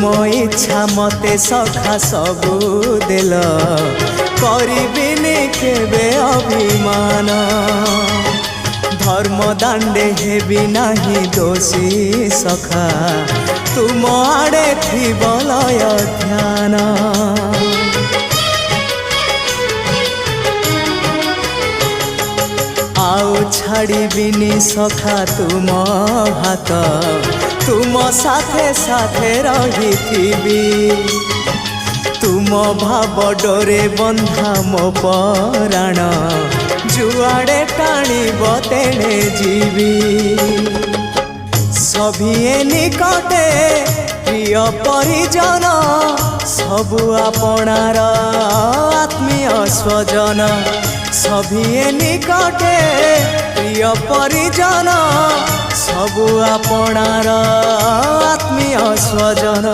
मो इच्छा मते सखा सबू देल करिबिनी केबे अभिमान धर्म दांडे हेबी नाही दोषी सखा तुम आड़े थी बलय ध्यान आउ छाड़िबिनी सखा तुम हाथ तुम साथे साथे रही तुम भाव डोरे बंधा मो पराण जुआड़े टाणीब तेणे जीवी सभिए निकटे प्रिय परिजन सबु आपणार आत्मीय स्वजन सभिए निकटे प्रिय परिजन सबु आपणार आत्मीय स्वजन।